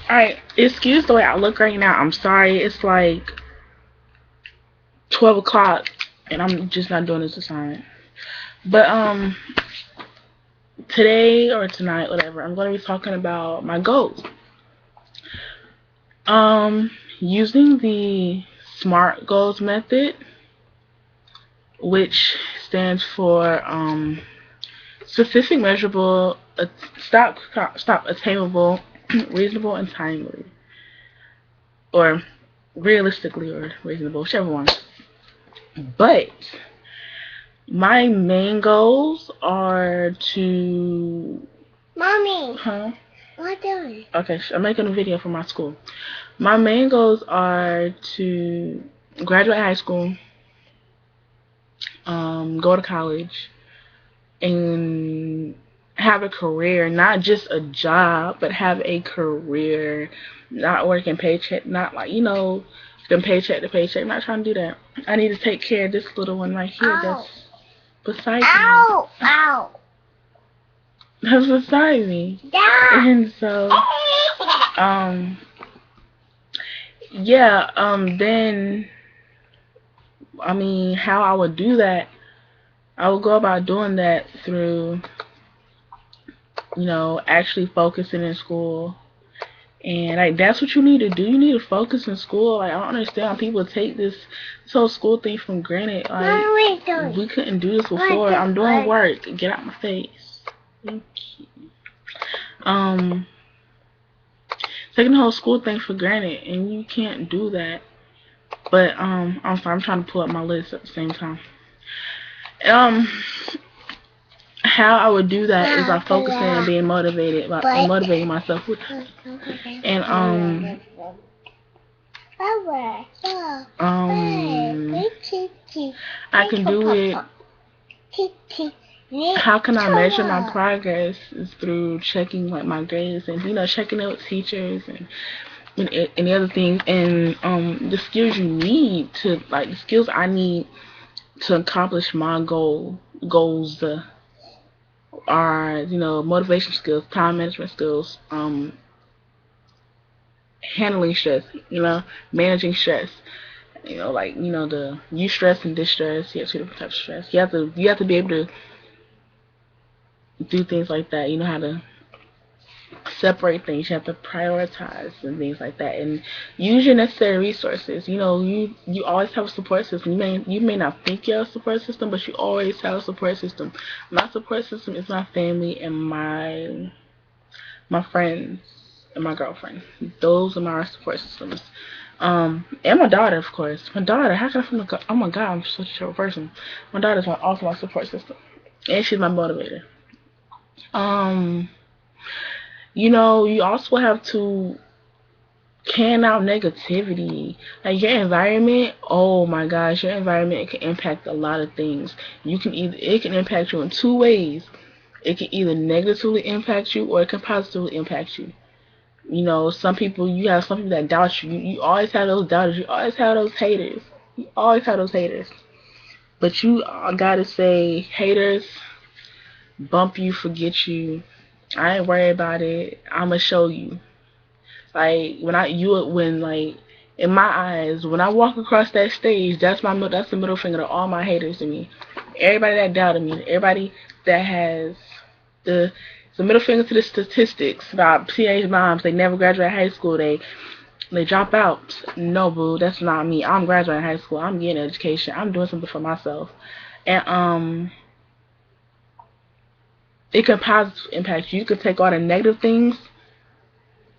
Alright, excuse the way I look right now. I'm sorry. It's like 12 o'clock and I'm just not doing this assignment. But today or tonight, whatever, I'm going to be talking about my goals. Um Using the SMART goals method, which stands for specific, measurable, stop, attainable, reasonable, and timely, or realistically or reasonable, whichever one. But my main goals are to. Mommy, Huh? what doing? Okay, I'm making a video for my school. My main goals are to graduate high school, go to college, and have a career, not just a job, but have a career, not working paycheck, not like, them paycheck to paycheck. I'm not trying to do that. I need to take care of this little one right here. Ow. That's beside Ow! me. Ow! That's beside me. Yeah. And so, yeah, then, I mean, how I would do that, I would go about doing that through, actually focusing in school. And like that's what you need to do. You need to focus in school. Like I don't understand how people take this whole school thing for granted. Like we couldn't do this before. I'm doing work. Get out my face. Thank you. Taking the whole school thing for granted, and you can't do that. But I'm sorry. I'm trying to pull up my list at the same time. How I would do that is by focusing and being motivated, and motivating myself with, and I can do it. How can I measure my progress? Is through checking like my grades and checking it with teachers and any other things, and the skills you need to like the skills I need to accomplish my goals are motivation skills, time management skills, handling stress, managing stress. The eustress and distress. You have two different types of stress. You have to be able to do things like that. You know how to separate things. You have to prioritize and things like that, and use your necessary resources. You always have a support system. You may not think you have a support system, but you always have a support system. My support system is my family and my friends and my girlfriend. Those are my support systems. And my daughter, of course. My daughter, how can I feel like, oh my god, I'm such a terrible person. My daughter's also my support system. And she's my motivator. You also have to can out negativity. Like your environment, oh my gosh, your environment can impact a lot of things. It can impact you in two ways. It can either negatively impact you or it can positively impact you. You have some people that doubt you. You always have those doubters. You always have those haters. You always have those haters. But you gotta say, haters, bump you, forget you. I ain't worried about it. I'ma show you. Like when in my eyes, when I walk across that stage, that's the middle finger to all my haters to me. Everybody that doubted me, everybody that has the middle finger to the statistics about teenage moms. They never graduate high school. They drop out. No, boo, that's not me. I'm graduating high school. I'm getting an education. I'm doing something for myself, and it can positively impact you. You can take all the negative things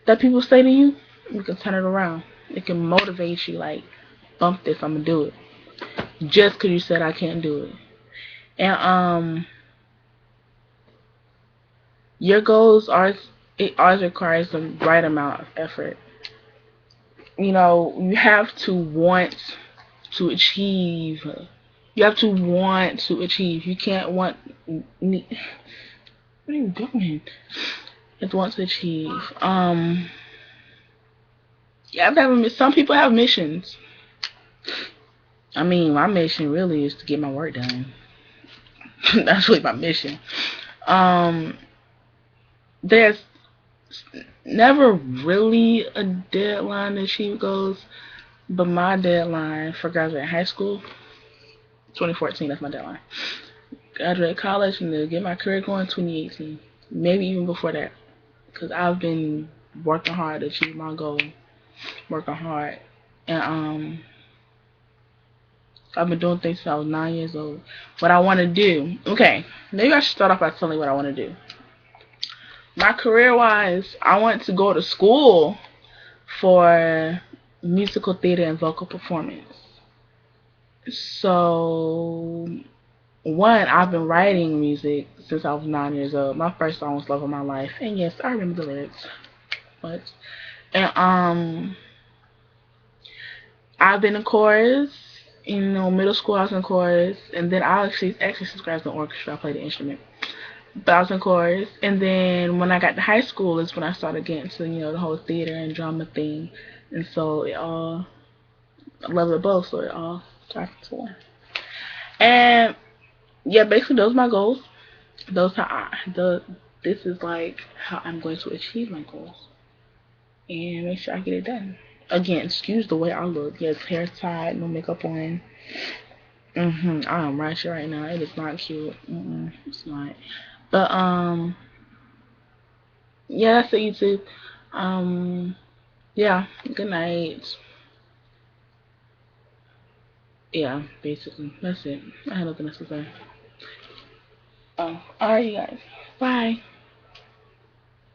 that people say to you. You can turn it around. It can motivate you. Like, bump this. I'm gonna do it. Just because you said I can't do it, and your goals it always requires the right amount of effort. You have to want to achieve. You have to want to achieve. You can't want. What are you doing? You have to want to achieve. You have to have some people have missions. I mean, my mission really is to get my work done. That's really my mission. There's never really a deadline to achieve goals, but my deadline for graduating high school, 2014, that's my deadline. Graduate college and to get my career going, 2018. Maybe even before that, because I've been working hard to achieve my goal, working hard, and I've been doing things since I was 9 years old. What I want to do, okay, maybe I should start off by telling you what I want to do. My career-wise, I want to go to school for musical theater and vocal performance. So, one, I've been writing music since I was 9 years old. My first song was "Love of My Life," and yes, I remember the lyrics. But and I've been in chorus. You know, middle school I was in chorus, and then I actually subscribed to the orchestra. I played the instrument, but I was in chorus. And then when I got to high school is when I started getting to the whole theater and drama thing, and so it all I love it both, so it all started to one. And yeah, basically those are my goals. Those are this is like how I'm going to achieve my goals and make sure I get it done. Again, excuse the way I look. Yes, hair tied, no makeup on. I am ratchet right now. It is not cute. It's not. But yeah, that's it, YouTube. Yeah. Good night. Yeah, basically that's it. I had nothing else to say. Oh, alright, you guys. Bye.